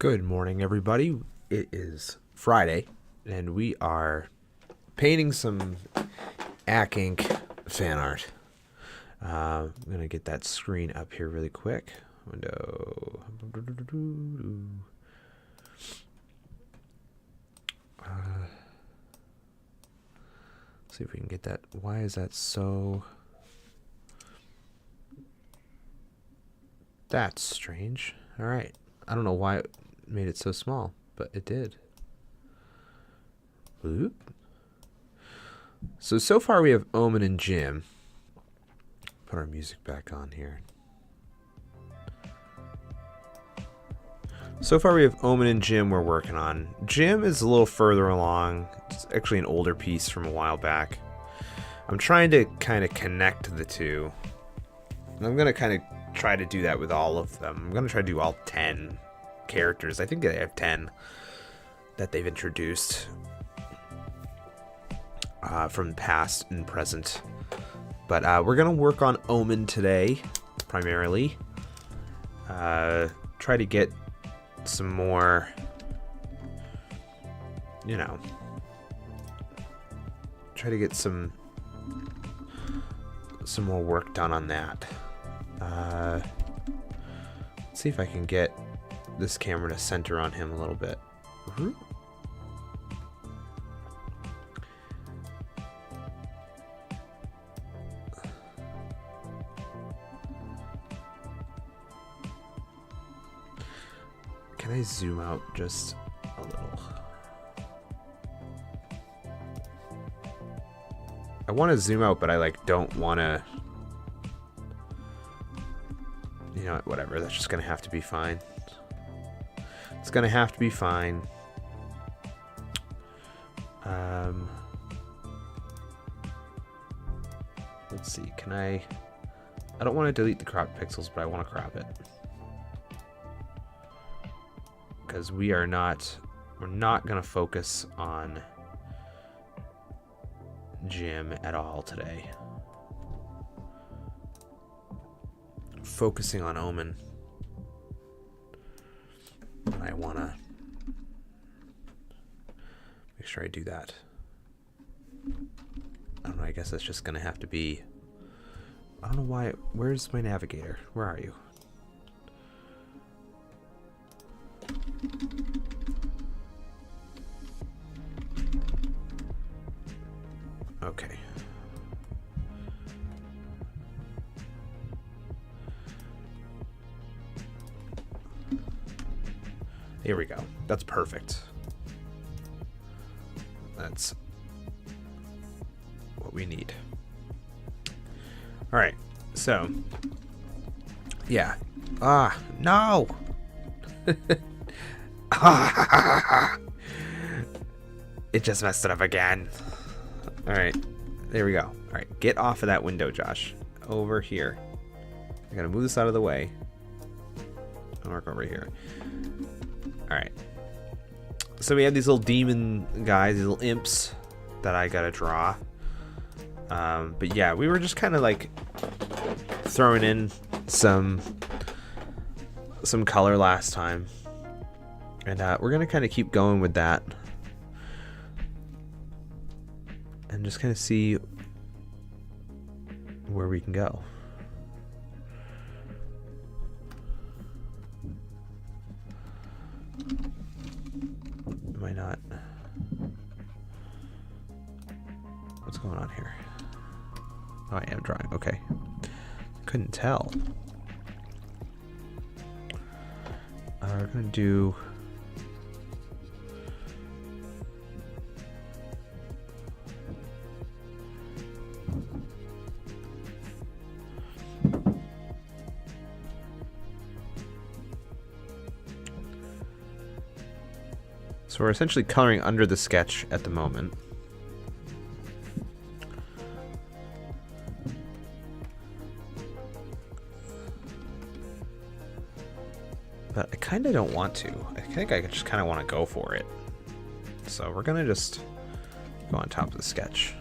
Good morning, everybody. It is Friday, and we are painting some Ac Ink fan art. I'm going to get that screen up here really quick. Window. See if we can get that. Why is that so... That's strange. All right. I don't know why it made it so small, but it did. Oop. So far we have Omen and Jim. Put our music back on here. So far we have Omen and Jim we're working on. Jim is a little further along. It's actually an older piece from a while back. I'm trying to kind of connect the two. And I'm going to kind of try to do that with all of them. I'm going to try to do all 10 characters. I think they have 10 that they've introduced from past and present. But we're going to work on Omen today, primarily. Try to get some more, you know, try to get some more work done on that. Let's see if I can get this camera to center on him a little bit. Can I zoom out just a little? I want to zoom out, but I don't want to. You know what, whatever, that's just gonna have to be fine. It's gonna have to be fine. Let's see, can I don't want to delete the cropped pixels, but I want to crop it. Because we're not gonna focus on Jim at all today. Focusing on Omen. And I want to make sure I do that. I don't know, I guess that's just going to have to be... I don't know why... Where's my navigator? Where are you? Okay. Here we go. That's perfect. That's what we need. All right. So, yeah. No. It just messed it up again. All right. There we go. All right. Get off of that window, Josh. Over here. I gotta move this out of the way. I'll work over here. Alright. So we have these little demon guys, these little imps that I gotta draw. But yeah, we were just kind of throwing in some color last time. And we're gonna kind of keep going with that. And just kind of see where we can go. Am I not? What's going on here? Oh, I am drawing. Okay. Couldn't tell. We're gonna do... So we're essentially coloring under the sketch at the moment. But I kind of don't want to. I think I just kind of want to go for it. So we're going to just go on top of the sketch.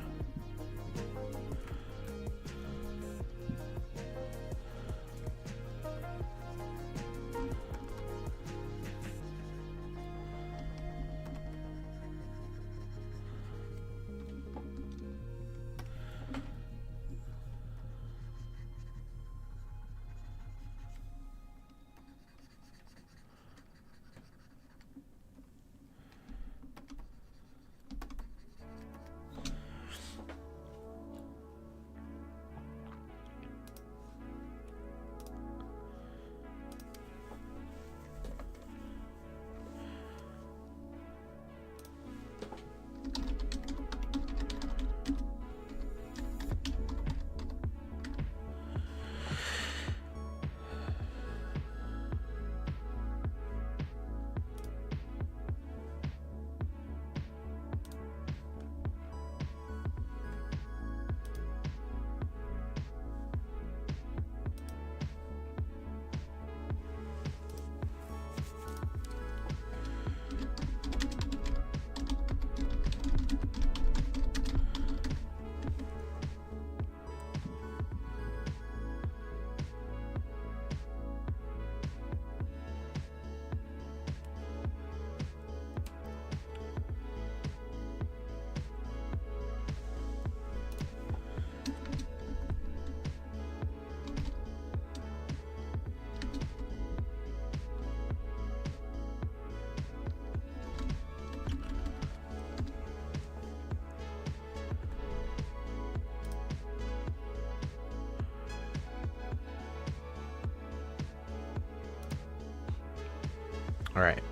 All right.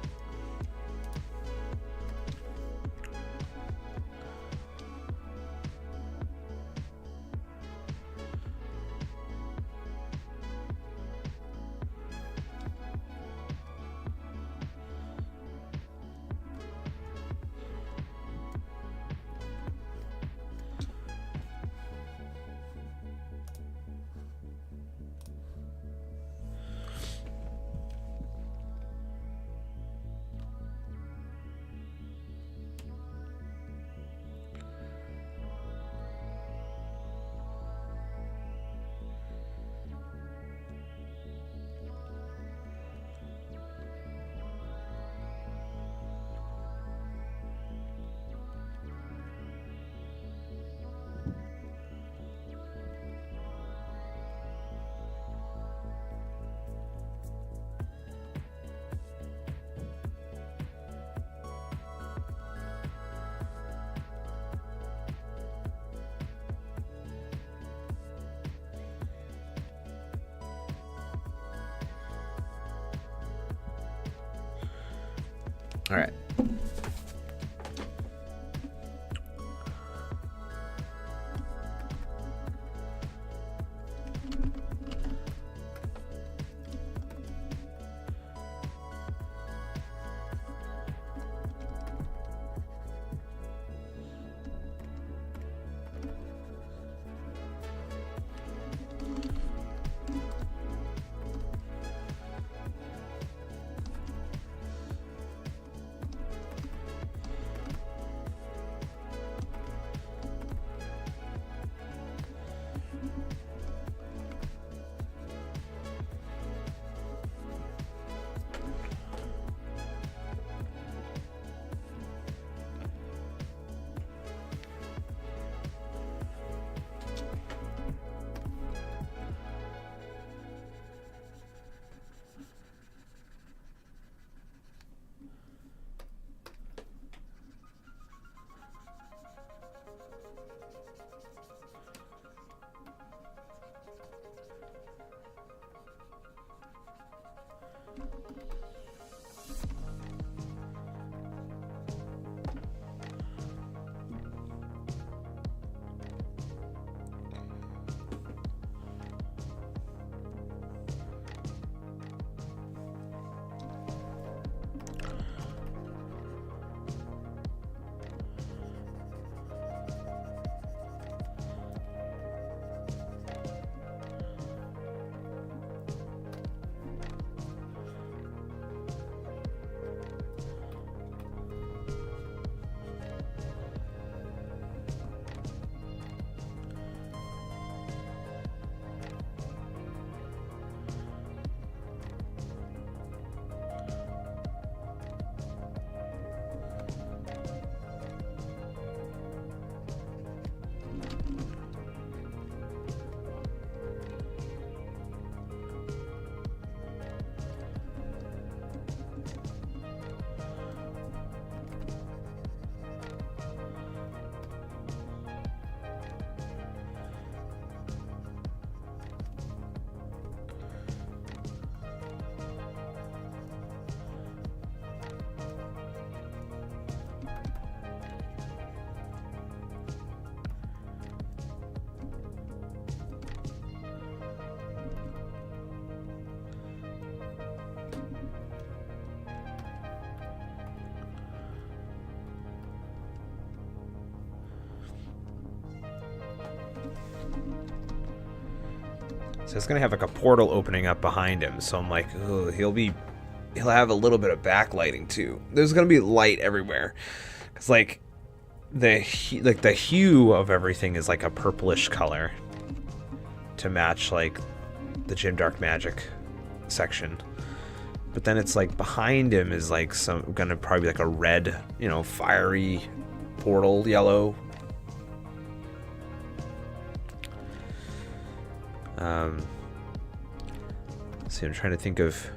All right. So it's gonna have like a portal opening up behind him. So I'm like, ugh, he'll have a little bit of backlighting too. There's gonna be light everywhere. It's like the hue of everything is like a purplish color to match like the Gym Dark Magic section. But then it's like behind him is like gonna probably be like a red, fiery portal yellow. See, I'm trying to think of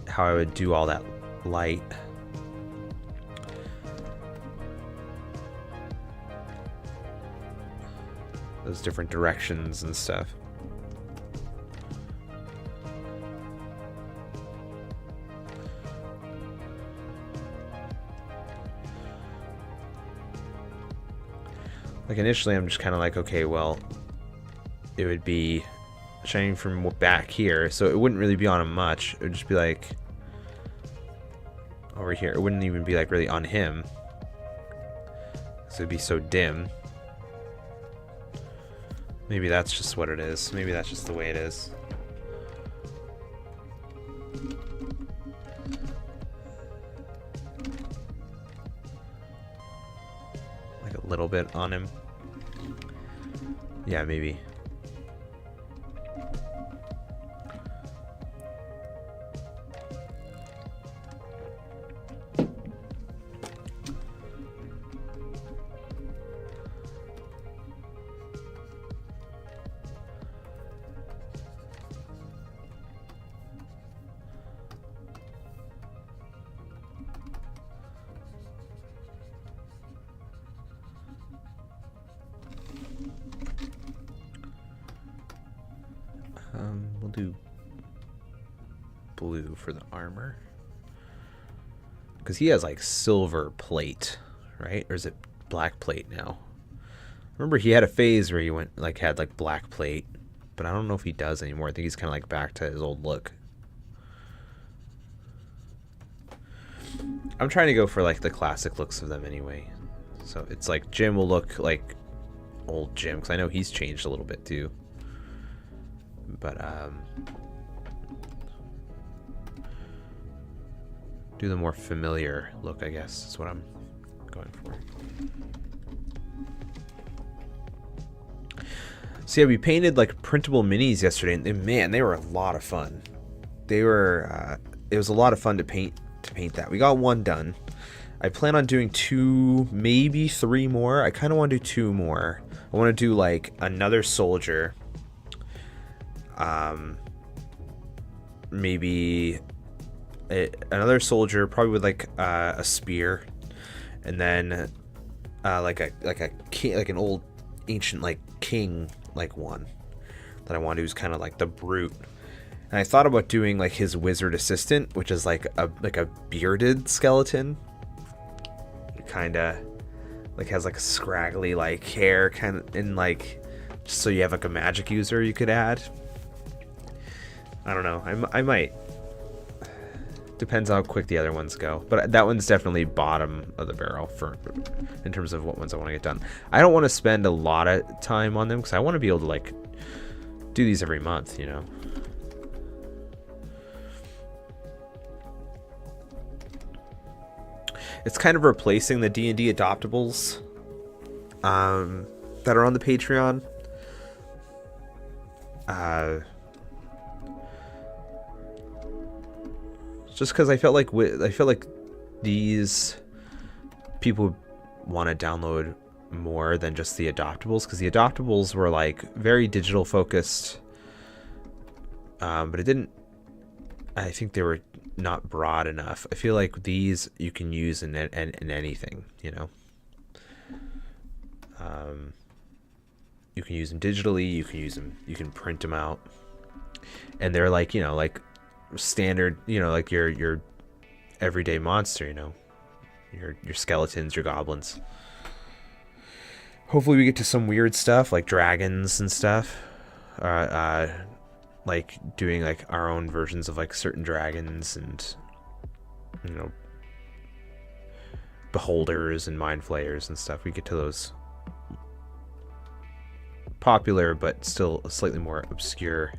how I would do all that light. Those different directions and stuff. Like initially I'm just kind of like, okay, well, it would be shining from back here, so it wouldn't really be on him much. It would just be like over here. It wouldn't even be like really on him, so it'd be so dim. Maybe that's just what it is. Maybe that's just the way it is. Like a little bit on him. Yeah, maybe. We'll do blue for the armor. Because he has like silver plate, right? Or is it black plate now? Remember he had a phase where he went like had like black plate, but I don't know if he does anymore. I think he's kind of like back to his old look. I'm trying to go for like the classic looks of them anyway. So it's like Jim will look like old Jim, because I know he's changed a little bit too. But do the more familiar look, I guess, is what I'm going for. So yeah, we painted like printable minis yesterday, and man, they were a lot of fun. They were it was a lot of fun to paint that. We got one done. I plan on doing 2, maybe 3 more. I kind of want to do 2 more. I want to do like another soldier, maybe another soldier, probably with like a spear, and then like a king, like an old ancient like king like one that I want to do is kind of like the brute. And I thought about doing like his wizard assistant, which is like a bearded skeleton, kind of like has like scraggly like hair, kind of, and like just so you have like a magic user you could add. I don't know. I might. Depends how quick the other ones go. But that one's definitely bottom of the barrel for in terms of what ones I want to get done. I don't want to spend a lot of time on them because I want to be able to like do these every month, you know. It's kind of replacing the D&D adoptables that are on the Patreon. Just because I felt like these people want to download more than just the adoptables, because the adoptables were like very digital focused, but it didn't. I think they were not broad enough. I feel like these you can use in anything, you know. You can use them digitally. You can use them. You can print them out, and they're like, you know, like standard, you know, like your everyday monster, you know, your skeletons, your goblins. Hopefully we get to some weird stuff like dragons and stuff, like doing like our own versions of like certain dragons, and you know, beholders and mind flayers and stuff. We get to those popular but still slightly more obscure.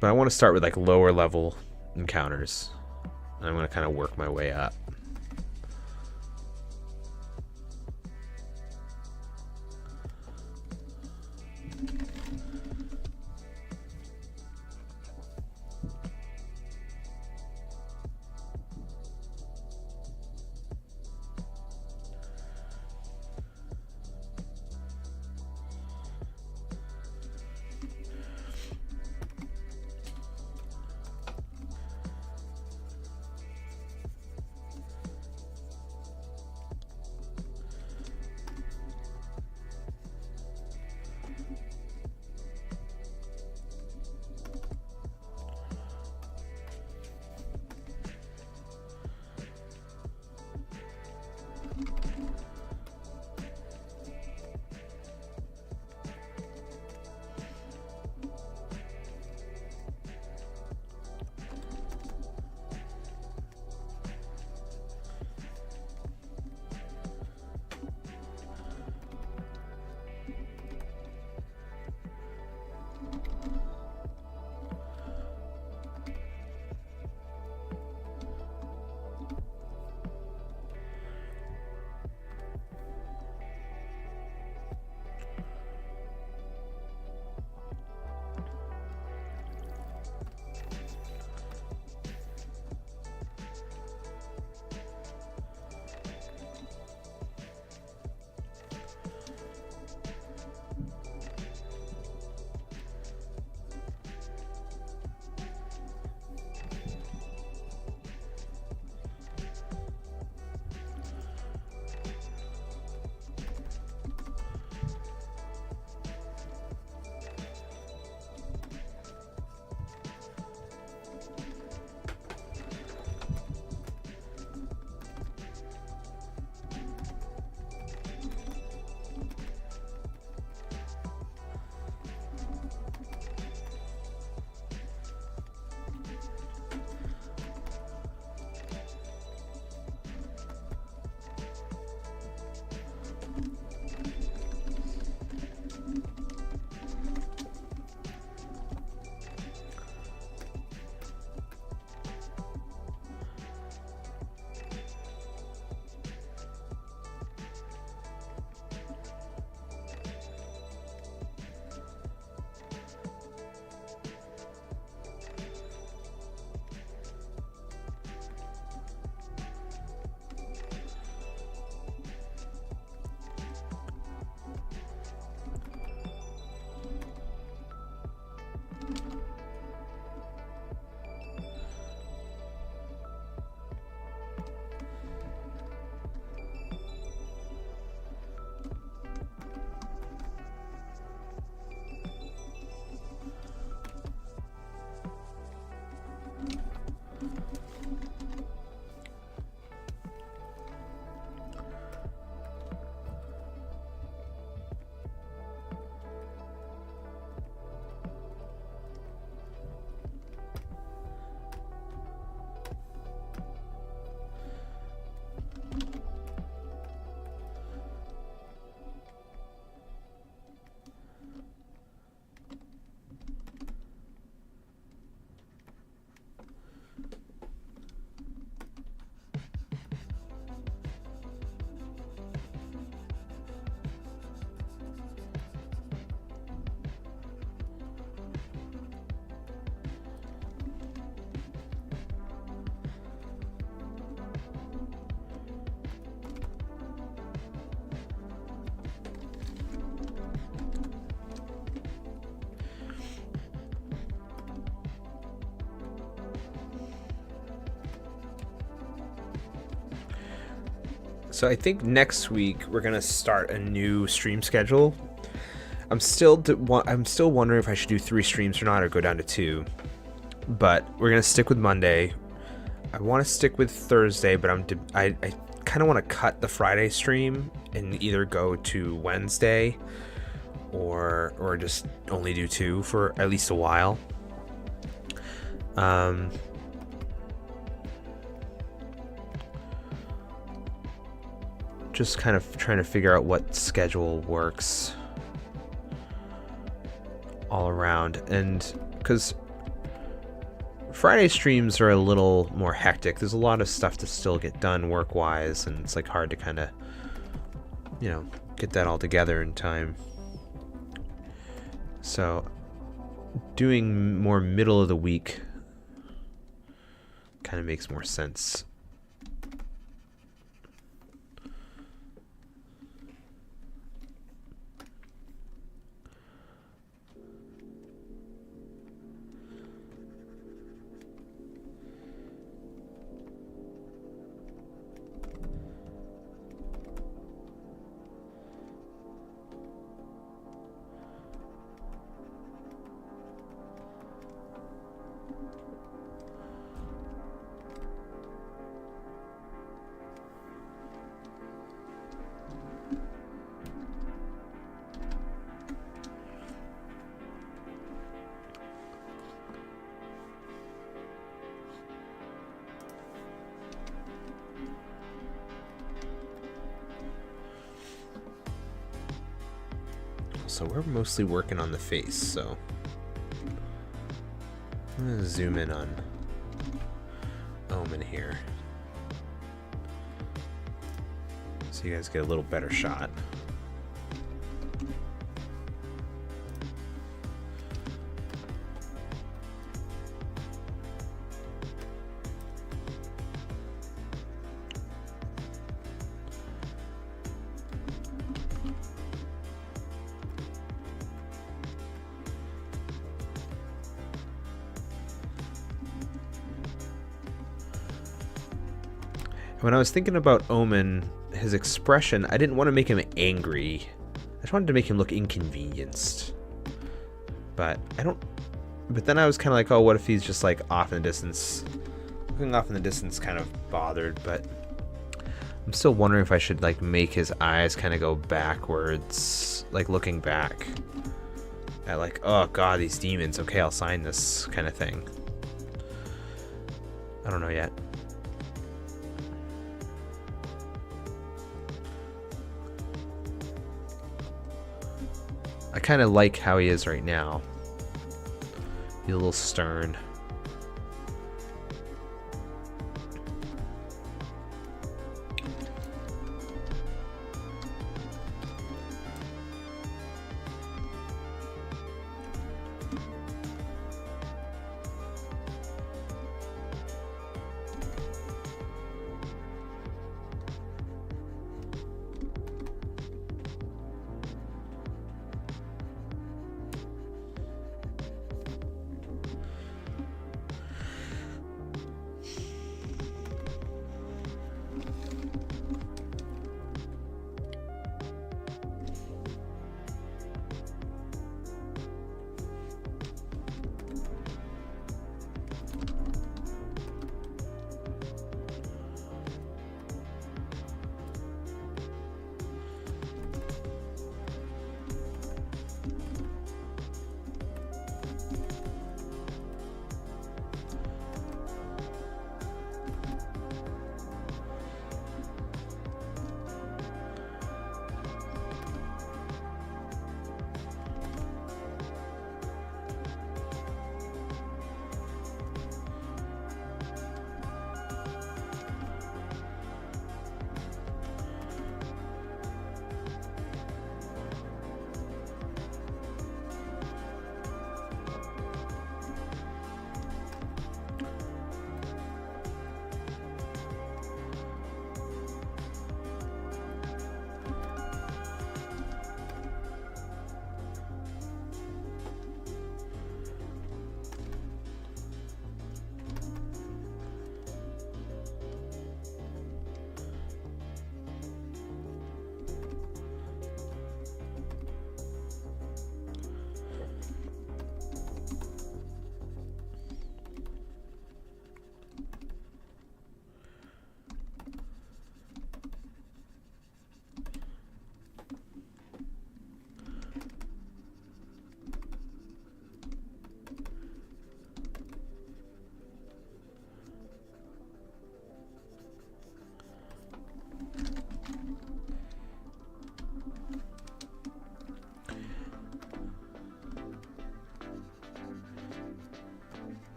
But I want to start with like lower level encounters, and I'm going to kind of work my way up. So I think next week we're gonna start a new stream schedule. I'm still wondering if I should do 3 streams or not, or go down to 2. But we're gonna stick with Monday. I want to stick with Thursday, but I kind of want to cut the Friday stream and either go to Wednesday or just only do 2 for at least a while. Just kind of trying to figure out what schedule works all around, and because Friday streams are a little more hectic, there's a lot of stuff to still get done work-wise, and it's like hard to kind of, you know, get that all together in time. So doing more middle of the week kind of makes more sense. So we're mostly working on the face, so I'm gonna zoom in on Omen here so you guys get a little better shot. When I was thinking about Omen, his expression, I didn't want to make him angry. I just wanted to make him look inconvenienced. But then I was kind of like, oh, what if he's just like off in the distance? Looking off in the distance kind of bothered, but I'm still wondering if I should like make his eyes kind of go backwards, like looking back at like, oh god, these demons, okay, I'll sign this kind of thing. I don't know yet. I kind of like how he is right now. He's a little stern.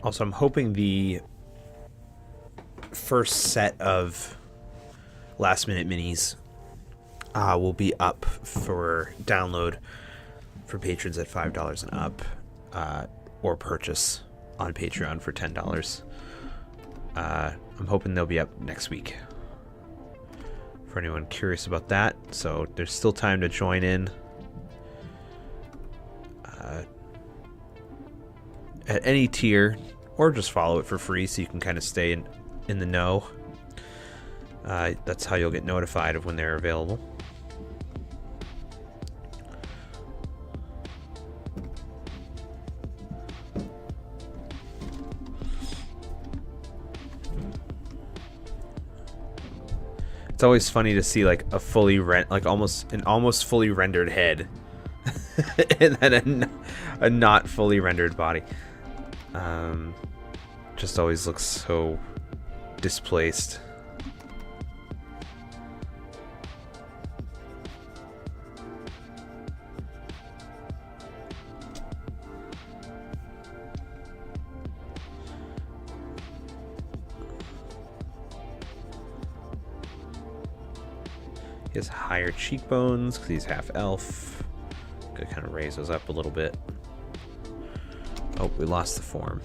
Also, I'm hoping the first set of last minute minis will be up for download for patrons at $5 and up, or purchase on Patreon for $10. I'm hoping they'll be up next week for anyone curious about that. So there's still time to join in at any tier, or just follow it for free so you can kind of stay in the know. That's how you'll get notified of when they're available. It's always funny to see like a fully almost fully rendered head and then a not fully rendered body. Just always looks so displaced. He has higher cheekbones because he's half elf. Gotta kind of raise those up a little bit. Oh, we lost the form.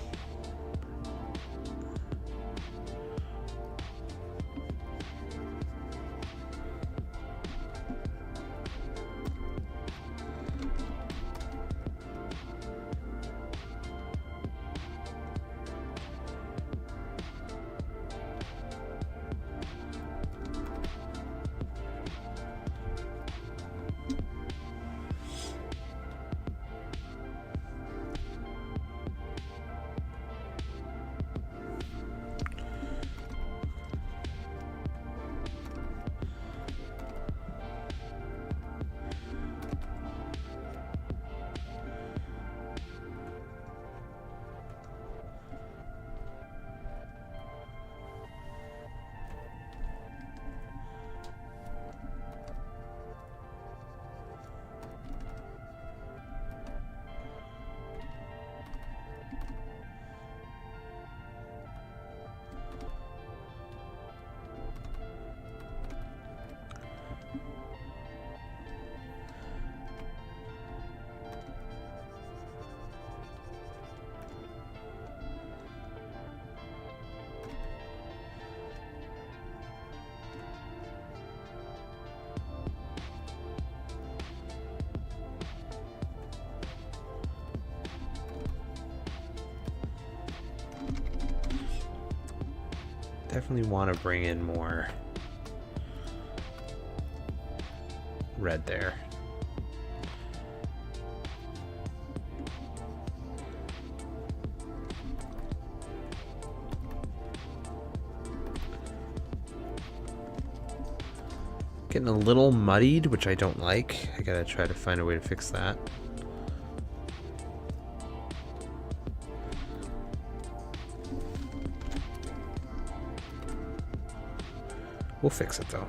definitely want to bring in more red there. Getting a little muddied, which I don't like. I gotta try to find a way to fix that. We'll fix it though.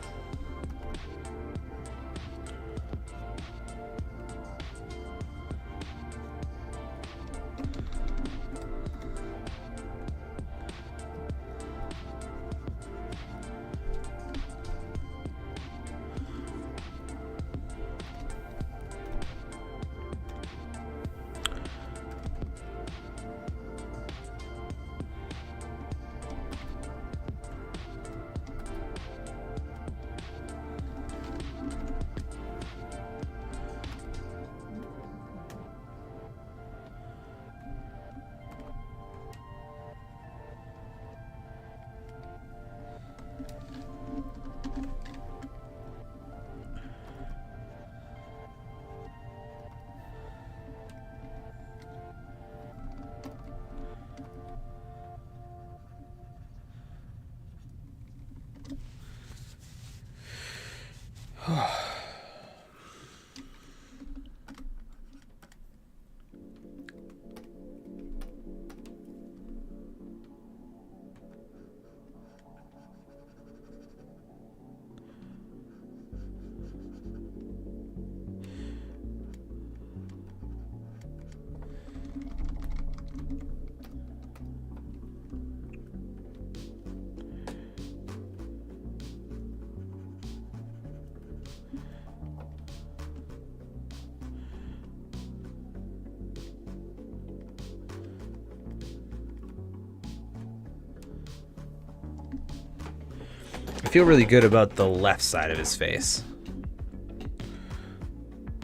I feel really good about the left side of his face.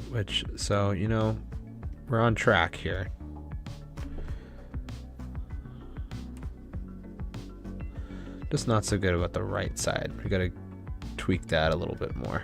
Which, so, you know, we're on track here. Just not so good about the right side. We gotta tweak that a little bit more.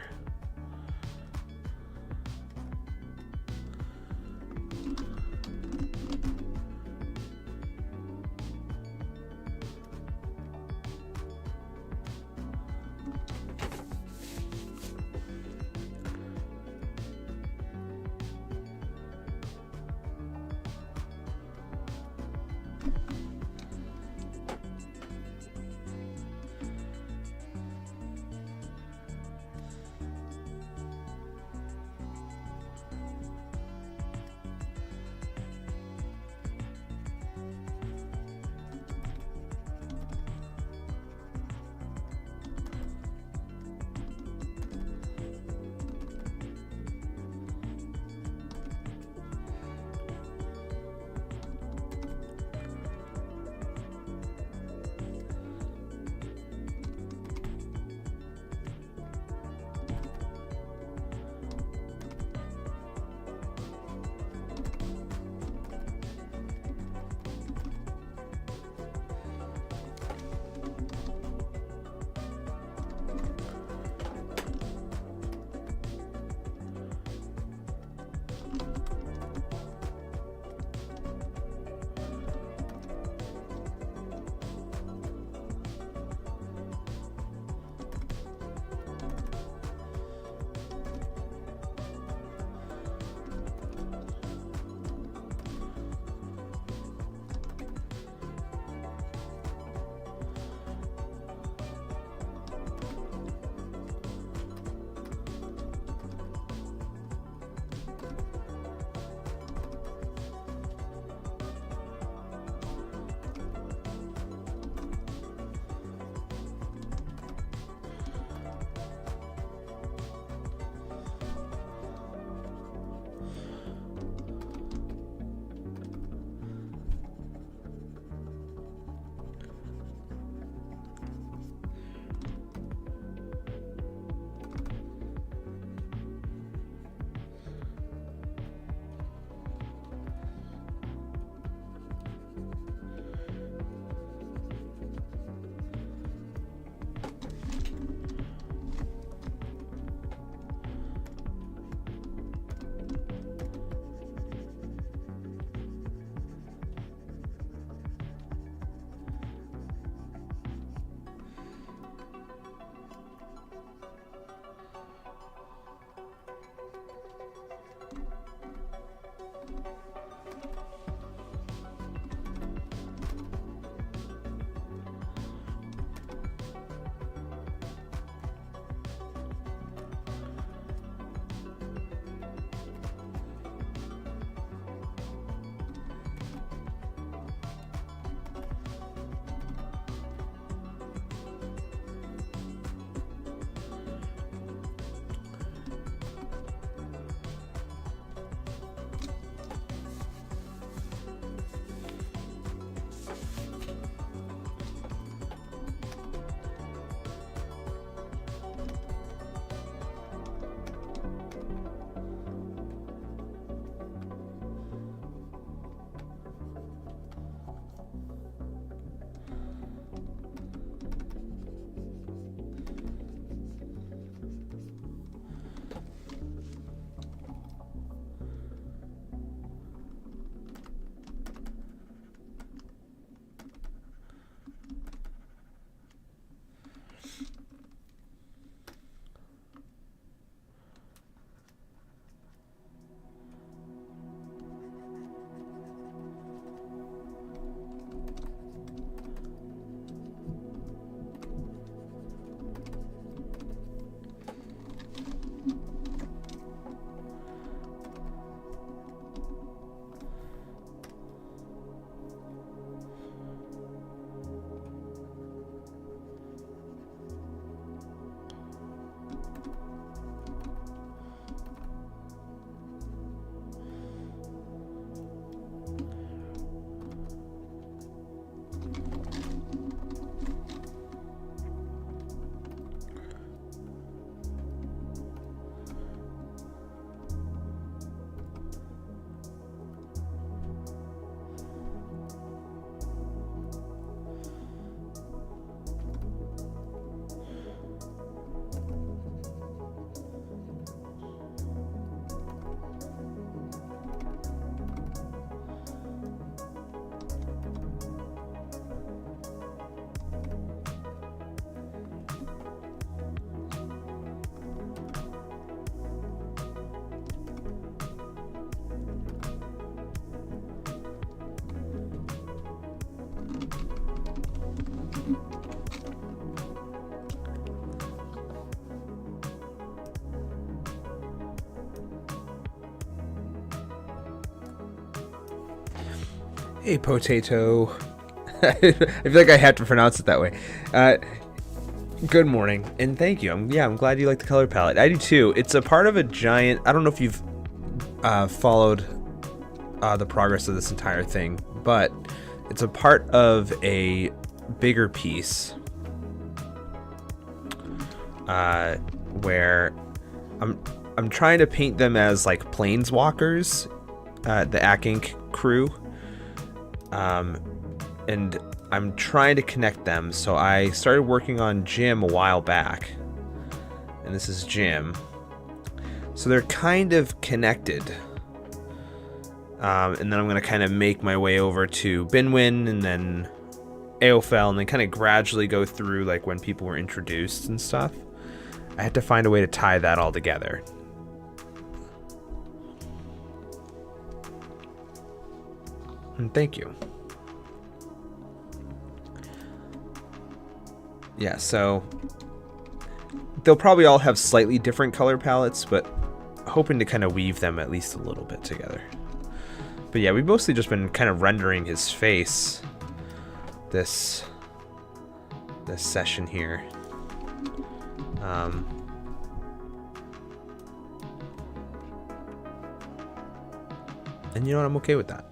Hey, potato. I feel like I have to pronounce it that way. Good morning, and thank you. I'm glad you like the color palette. I do too. It's a part of a giant... I don't know if you've followed the progress of this entire thing, but it's a part of a bigger piece where I'm trying to paint them as like planeswalkers, the Ack Inc. crew, and I'm trying to connect them. So I started working on Jim a while back, and this is Jim. So they're kind of connected. And then I'm going to kind of make my way over to Binwin and then Aofel, and then kind of gradually go through like when people were introduced and stuff. I had to find a way to tie that all together. And thank you. Yeah, so they'll probably all have slightly different color palettes, but hoping to kind of weave them at least a little bit together. But yeah, we've mostly just been kind of rendering his face this session here. And you know what, I'm okay with that.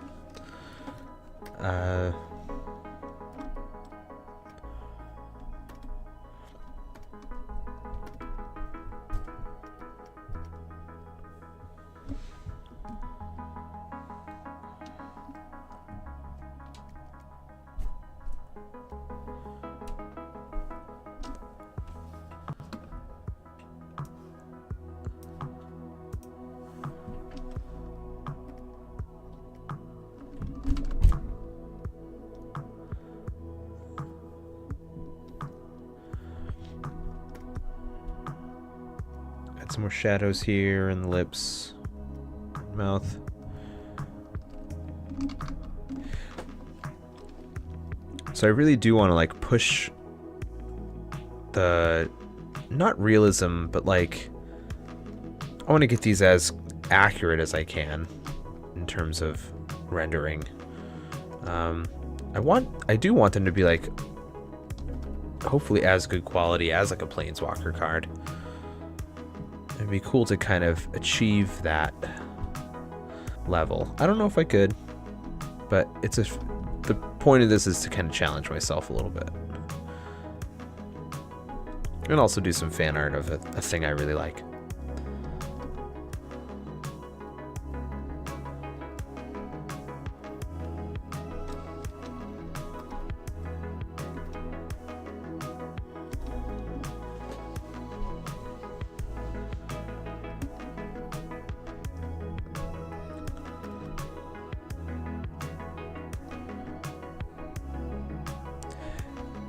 Some more shadows here in the lips, mouth. So I really do want to like push the, not realism, but like I want to get these as accurate as I can in terms of rendering. I do want them to be like hopefully as good quality as like a Planeswalker card. It'd be cool to kind of achieve that level. I don't know if I could, but the point of this is to kind of challenge myself a little bit. And also do some fan art of a thing I really like.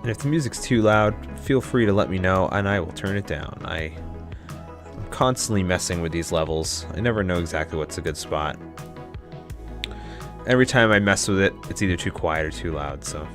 And if the music's too loud, feel free to let me know and I will turn it down. I'm constantly messing with these levels. I never know exactly what's a good spot. Every time I mess with it, it's either too quiet or too loud, so...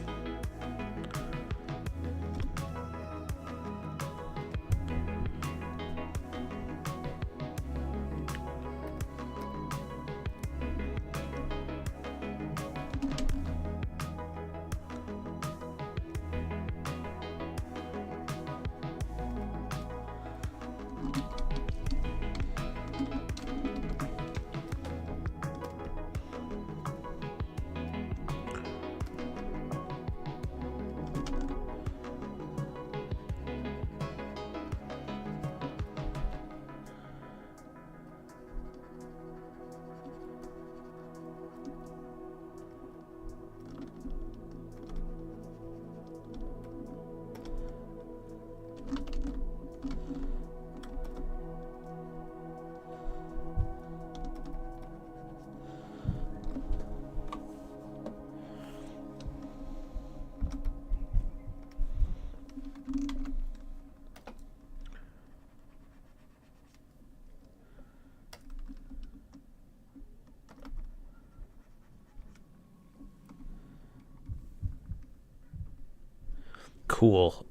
Cool.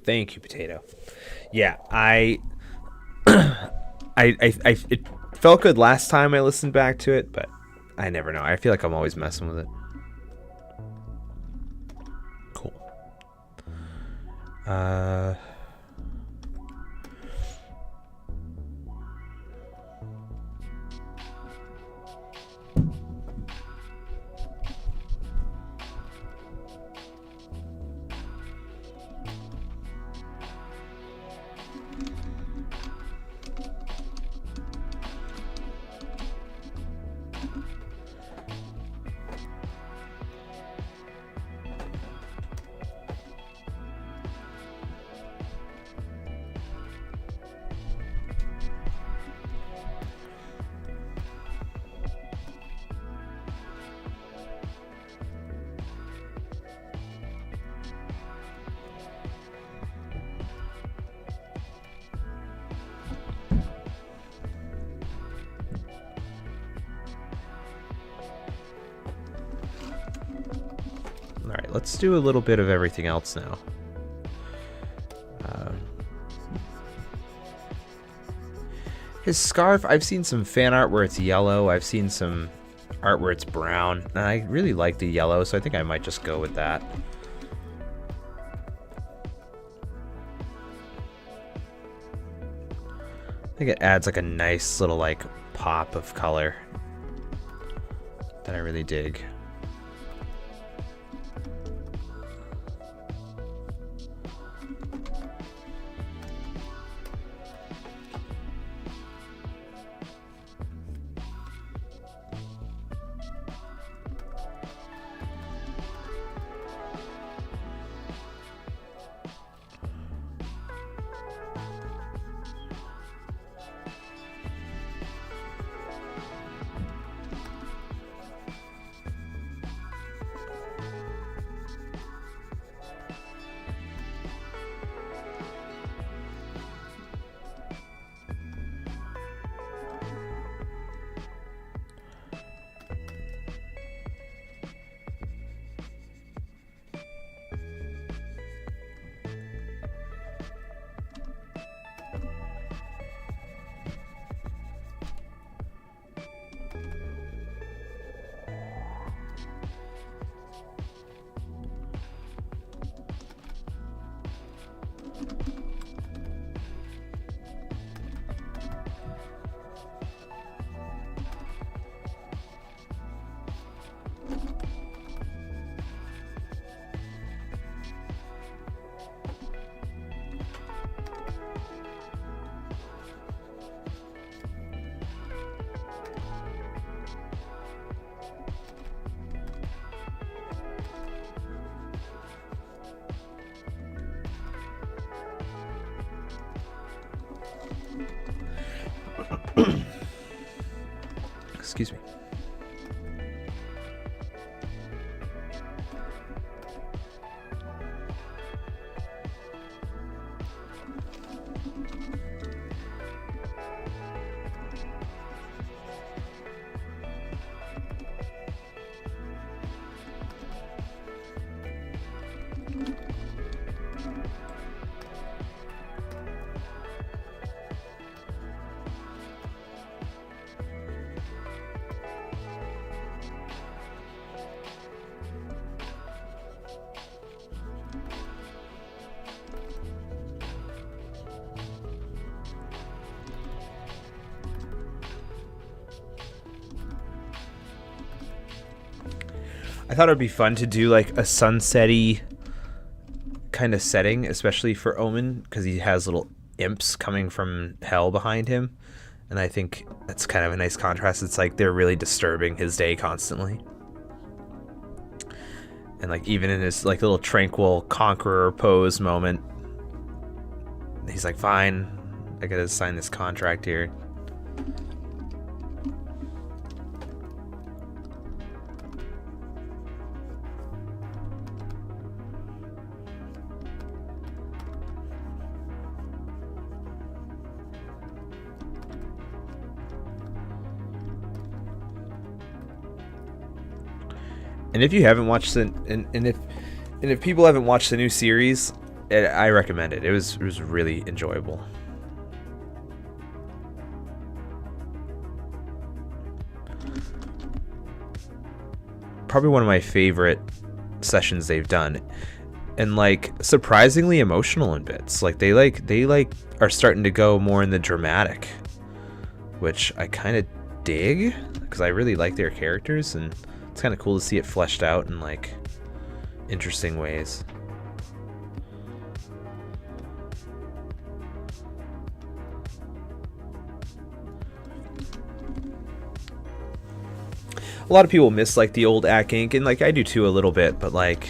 Thank you, Potato. Yeah, it felt good last time I listened back to it, but I never know. I feel like I'm always messing with it. Uh... Alright, let's do a little bit of everything else now. His scarf, I've seen some fan art where it's yellow. I've seen some art where it's brown. And I really like the yellow, so I think I might just go with that. I think it adds like a nice little like pop of color that I really dig. Excuse me. I thought it would be fun to do like a sunset-y kind of setting, especially for Omen, because he has little imps coming from hell behind him. And I think that's kind of a nice contrast. It's like they're really disturbing his day constantly. And like even in his like little tranquil conqueror pose moment, he's like, fine, I gotta sign this contract here. And if you haven't watched the and if people haven't watched the new series, I recommend it. It was really enjoyable. Probably one of my favorite sessions they've done. and like surprisingly emotional in bits. Like they are starting to go more in the dramatic, which I kind of dig because I really like their characters, and it's kind of cool to see it fleshed out in like interesting ways. A lot of people miss like the old Ack Inc, and like I do too a little bit, but like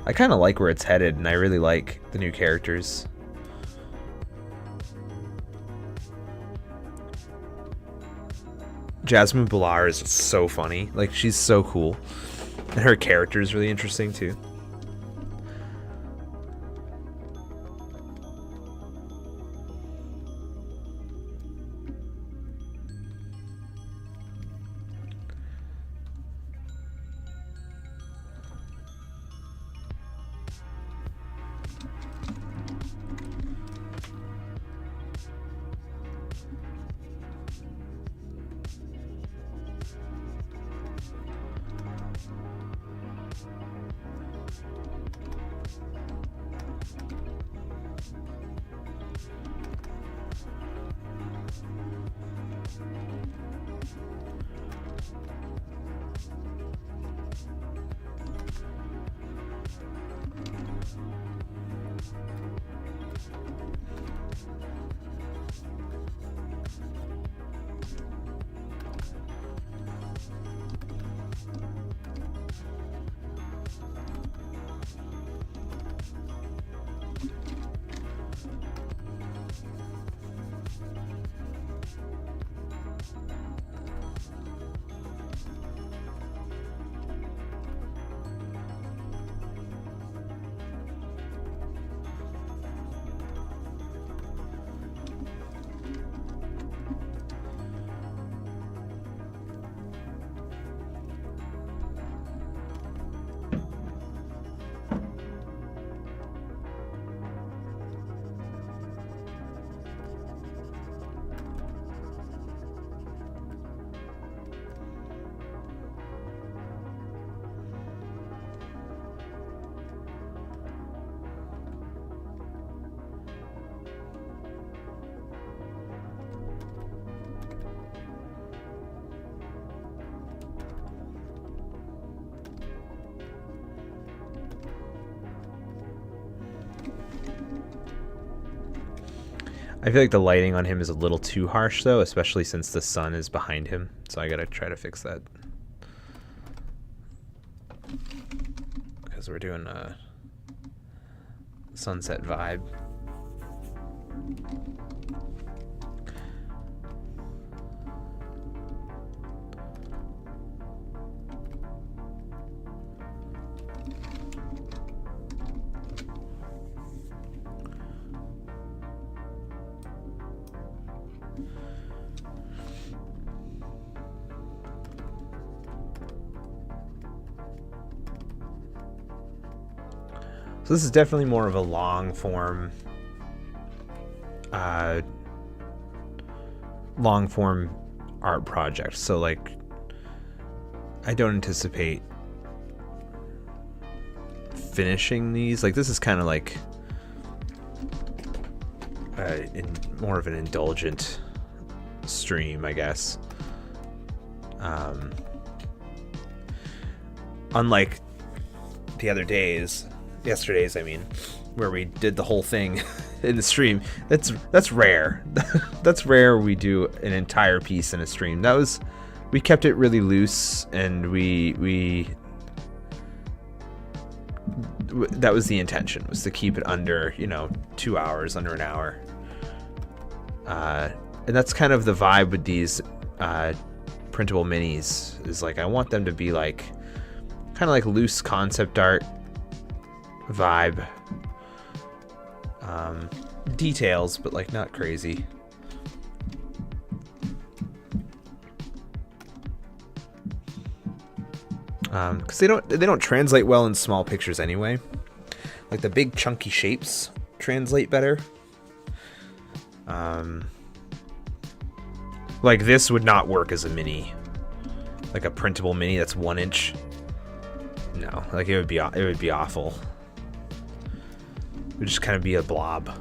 I kind of like where it's headed, and I really like the new characters. Jasmine Bhullar is so funny. Like, she's so cool. And her character is really interesting too. I feel like the lighting on him is a little too harsh though, especially since the sun is behind him. So I gotta try to fix that. Because we're doing a sunset vibe. So this is definitely more of a long form art project. So like I don't anticipate finishing these. Like this is kind of like more of an indulgent stream, I guess. Unlike the other days, yesterday's, I mean, where we did the whole thing in the stream. That's rare. That's rare. We do an entire piece in a stream. We kept it really loose, and that was the intention, was to keep it under 2 hours, under an hour. And that's kind of the vibe with these printable minis, is like I want them to be like kind of like loose concept art vibe, details, but like not crazy. Because they don't translate well in small pictures anyway. Like the big chunky shapes translate better. Like this would not work as a mini, like a printable mini that's 1 inch. No, like it would be awful. would just kind of be a blob.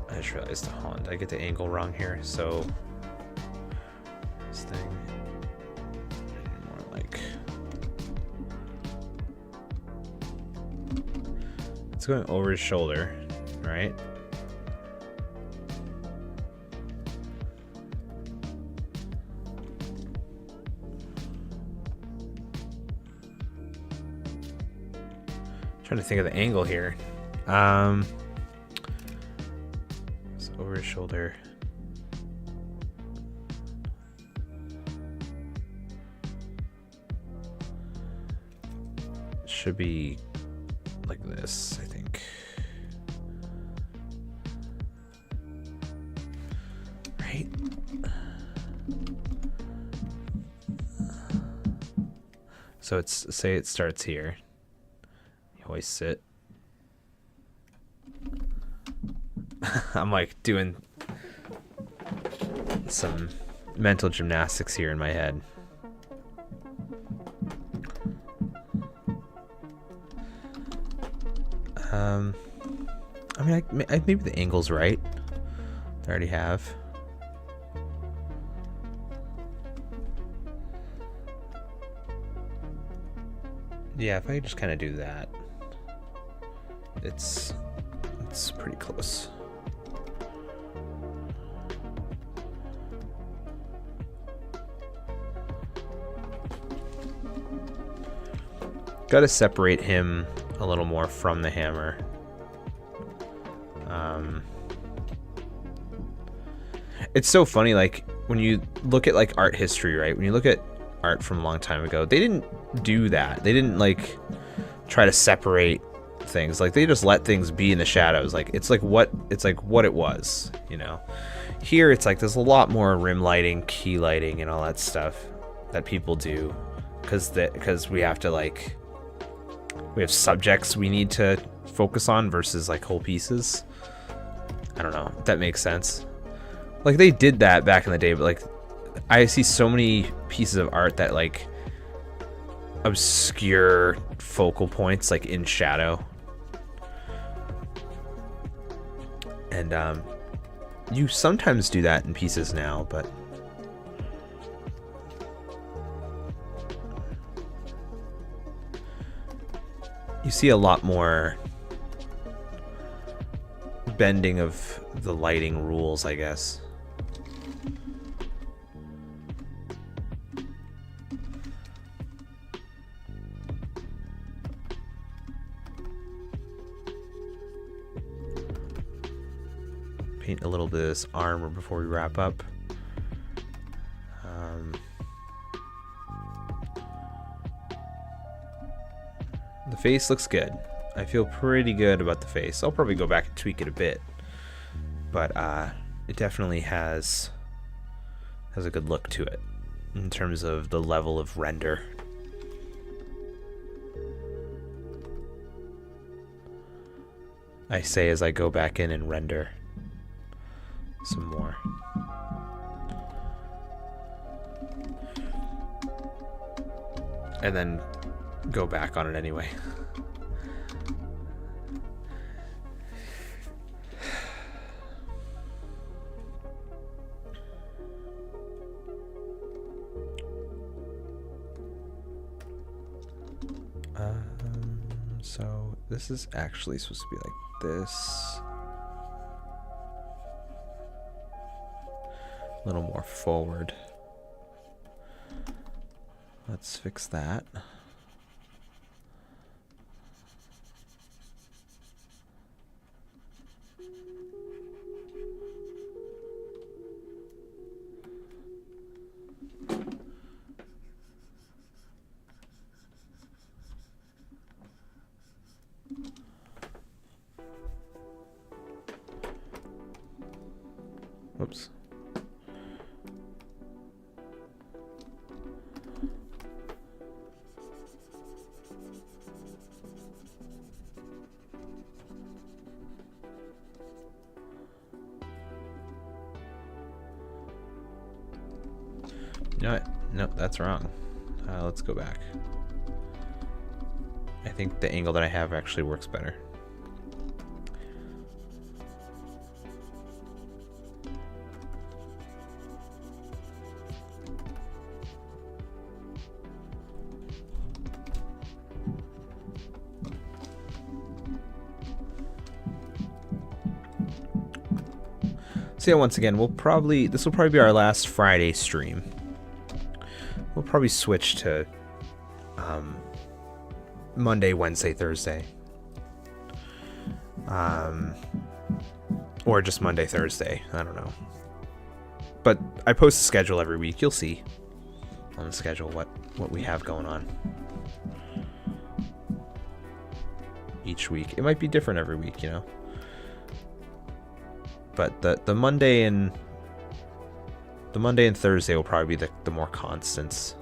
I just realized, hold on, I get the angle wrong here, so this thing more like it's going over his shoulder, right? Trying to think of the angle here. Over his shoulder. Should be like this, I think. Right? So it's, say it starts here. You hoist it. I'm like doing some mental gymnastics here in my head. I mean, maybe the angle's right. I already have. Yeah, if I just kind of do that, it's pretty close. Got to separate him a little more from the hammer. It's so funny, like, when you look at, like, art history, right? When you look at art from a long time ago, they didn't do that. They didn't, like, try to separate things. Like, they just let things be in the shadows. Like, it's like what it was, you know? Here, it's like there's a lot more rim lighting, key lighting, and all that stuff that people do. Because we have to, like... We have subjects we need to focus on versus like whole pieces. I don't know if that makes sense. Like they did that back in the day, but like I see so many pieces of art that like obscure focal points like in shadow. And you sometimes do that in pieces now, but you see a lot more bending of the lighting rules, I guess. Paint a little bit of this armor before we wrap up. The face looks good. I feel pretty good about the face. I'll probably go back and tweak it a bit, but it definitely has a good look to it in terms of the level of render. I say as I go back in and render some more. And then go back on it anyway. So this is actually supposed to be like this. A little more forward. Let's fix that. Whoops. You know what? Nope, that's wrong. Let's go back. I think the angle that I have actually works better. So yeah, once again, this will probably be our last Friday stream. We'll probably switch to Monday, Wednesday, Thursday. Or just Monday, Thursday. I don't know. But I post a schedule every week. You'll see on the schedule what we have going on each week. It might be different every week, you know. But the Monday and Thursday will probably be the more constants.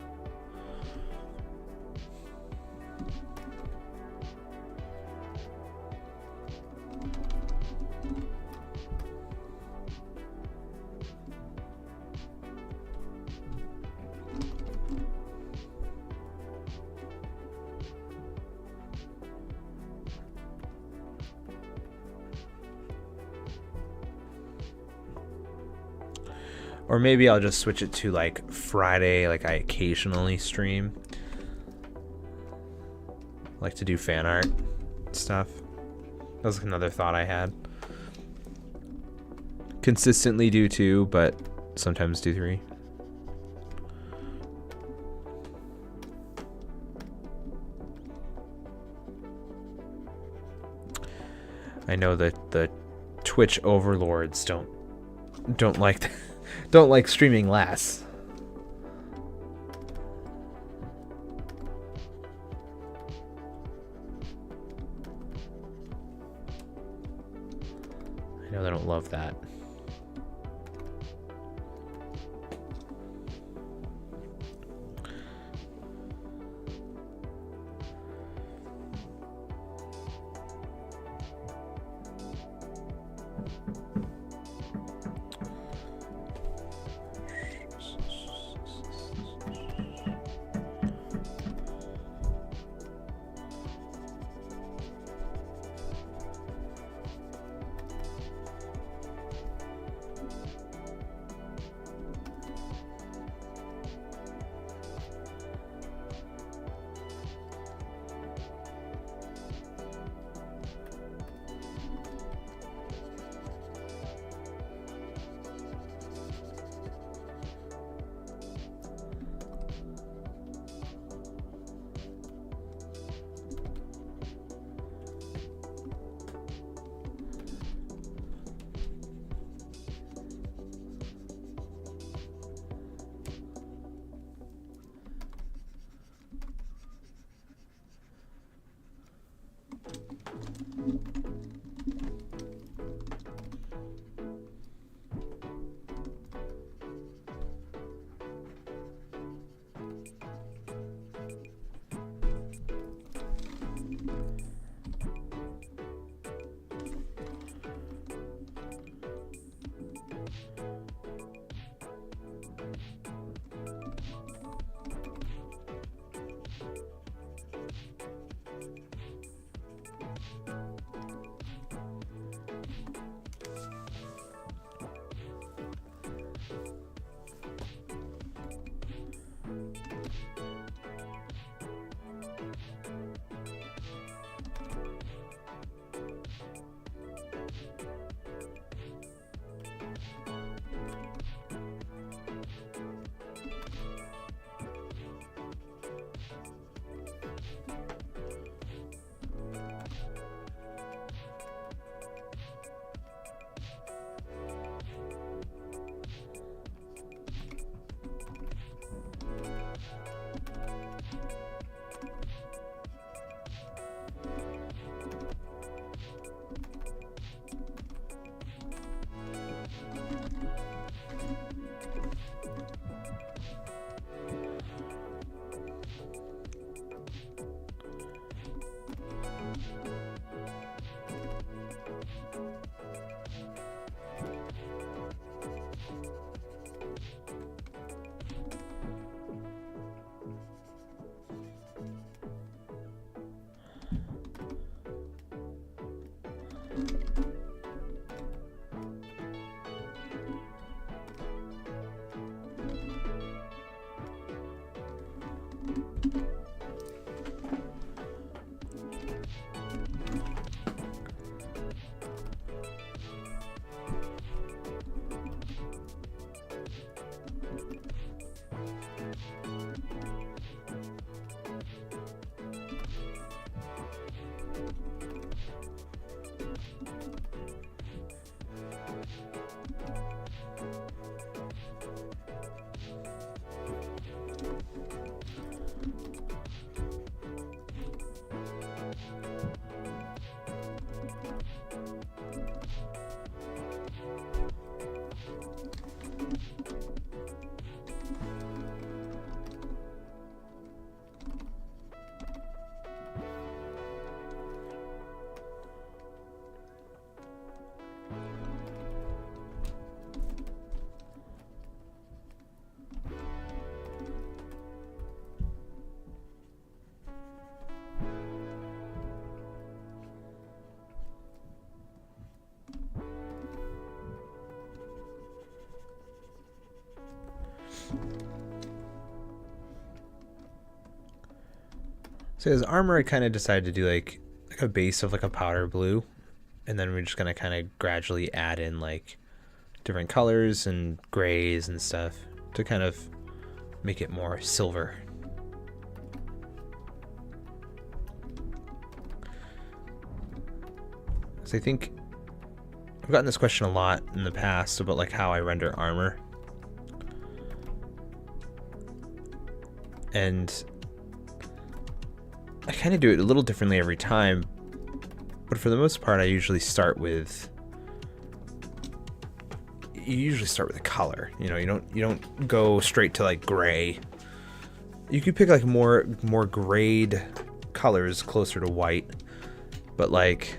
Or maybe I'll just switch it to like Friday, like I occasionally stream. Like to do fan art stuff. That was another thought I had. Consistently do 2, but sometimes do 3. I know that the Twitch overlords don't like don't like streaming less. I know they don't love that. So his armor, I kind of decided to do like a base of like a powder blue, and then we're just gonna kind of gradually add in like different colors and grays and stuff to kind of make it more silver. So I think I've gotten this question a lot in the past about like how I render armor. And I kind of do it a little differently every time, but for the most part I usually start with a color. You know, you don't go straight to like gray. You could pick like more grayed colors closer to white, but like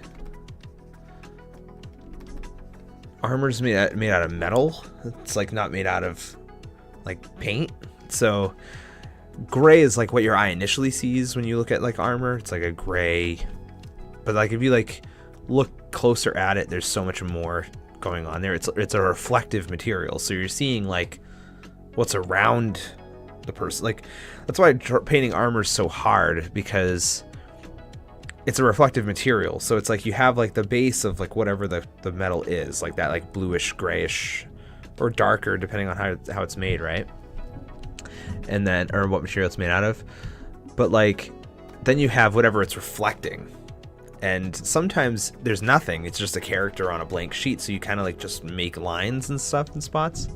armor's made out of metal. It's like not made out of like paint. So gray is like what your eye initially sees when you look at like armor. It's like a gray, but like if you like look closer at it, there's so much more going on there. It's a reflective material, so you're seeing like what's around the person. Like that's why painting armor is so hard, because it's a reflective material. So it's like you have like the base of like whatever the metal is, like that like bluish, grayish, or darker depending on how it's made, right? And then, or what material it's made out of. But like then you have whatever it's reflecting, and sometimes there's nothing, it's just a character on a blank sheet, so you kind of like just make lines and stuff in spots.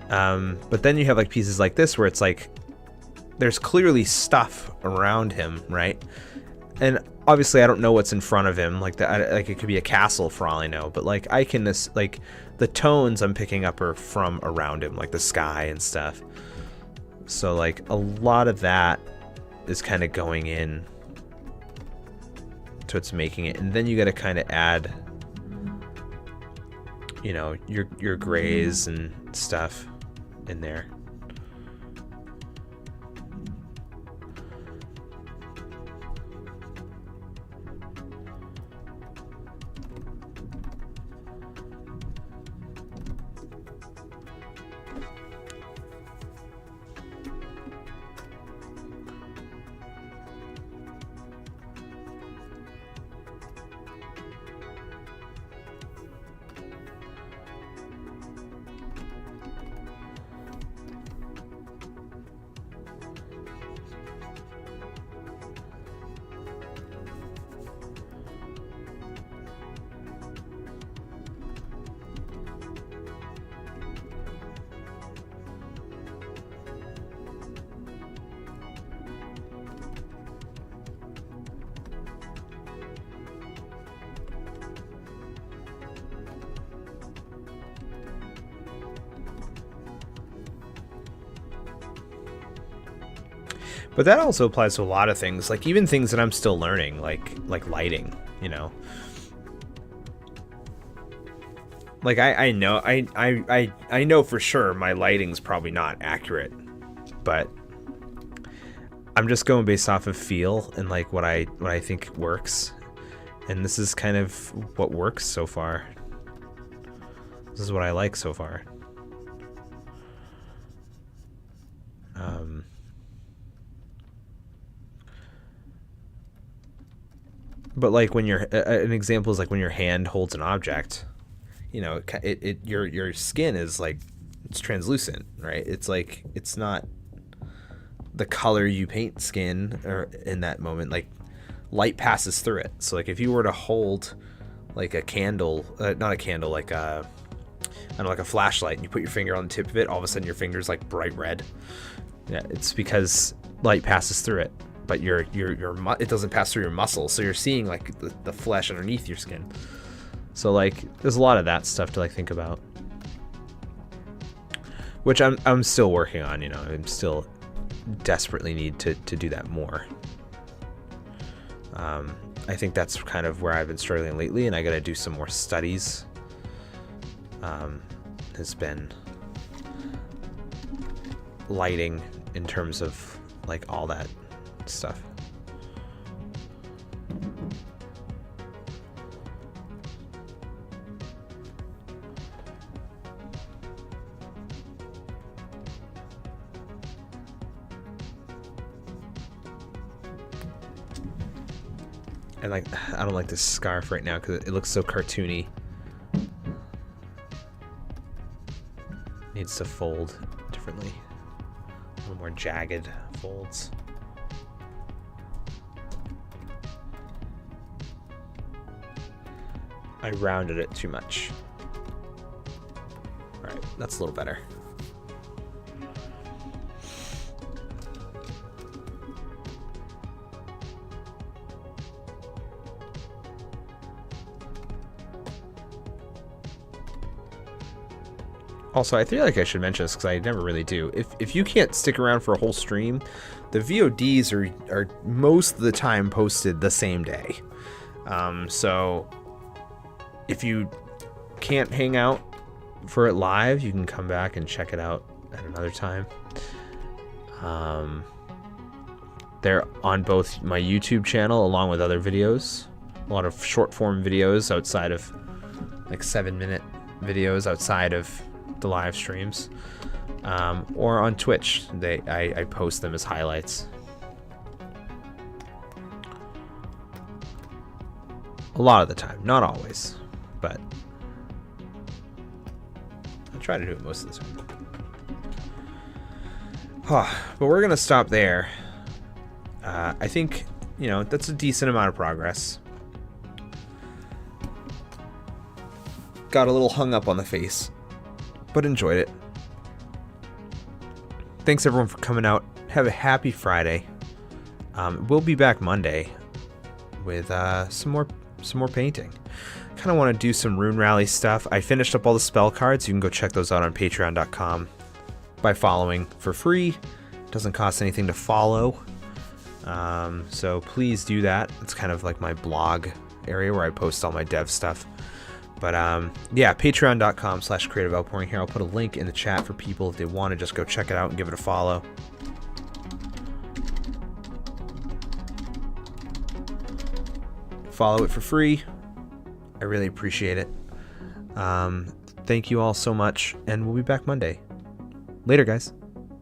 But then you have like pieces like this where it's like there's clearly stuff around him, right? And obviously I don't know what's in front of him, like that, like it could be a castle for all I know, but like I can like the tones I'm picking up are from around him, like the sky and stuff. So like a lot of that is kind of going in to what's making it, and then you got to kind of add, you know, your grays and stuff in there. But that also applies to a lot of things, like even things that I'm still learning, like lighting, you know. Like I know for sure my lighting's probably not accurate, but I'm just going based off of feel and like what I think works. And this is kind of what works so far. This is what I like so far. But like when you're an example is like when your hand holds an object, you know, your skin is like, it's translucent, right? It's like, it's not the color you paint skin or in that moment, like light passes through it. So like if you were to hold like a candle, not a candle, like I don't know, like a flashlight, and you put your finger on the tip of it, all of a sudden your finger's like bright red. Yeah, it's because light passes through it. But it doesn't pass through your muscles, so you're seeing like the flesh underneath your skin. So like there's a lot of that stuff to like think about, which I'm still working on. You know, I'm still desperately need to do that more. I think that's kind of where I've been struggling lately, and I got to do some more studies. Has been lighting in terms of like all that stuff. And like, I don't like this scarf right now because it looks so cartoony. Needs to fold differently. A little more jagged folds. I rounded it too much. All right, that's a little better. Also, I feel like I should mention this because I never really do. If you can't stick around for a whole stream, the VODs are most of the time posted the same day. So if you can't hang out for it live, you can come back and check it out at another time. They're on both my YouTube channel along with other videos. A lot of short form videos outside of like 7-minute videos outside of the live streams, or on Twitch. I post them as highlights. A lot of the time, not always, but I try to do it most of the time. But we're gonna stop there. I think, you know, that's a decent amount of progress. Got a little hung up on the face, but enjoyed it. Thanks everyone for coming out. Have a happy Friday. We'll be back Monday with some more painting. Kind of want to do some Rune Rally stuff. I finished up all the spell cards. You can go check those out on patreon.com by following for free. Doesn't cost anything to follow. So please do that. It's kind of like my blog area where I post all my dev stuff. But yeah, patreon.com/creative outpouring here. I'll put a link in the chat for people if they want to just go check it out and give it a follow. Follow it for free. I really appreciate it. Thank you all so much, and we'll be back Monday. Later, guys.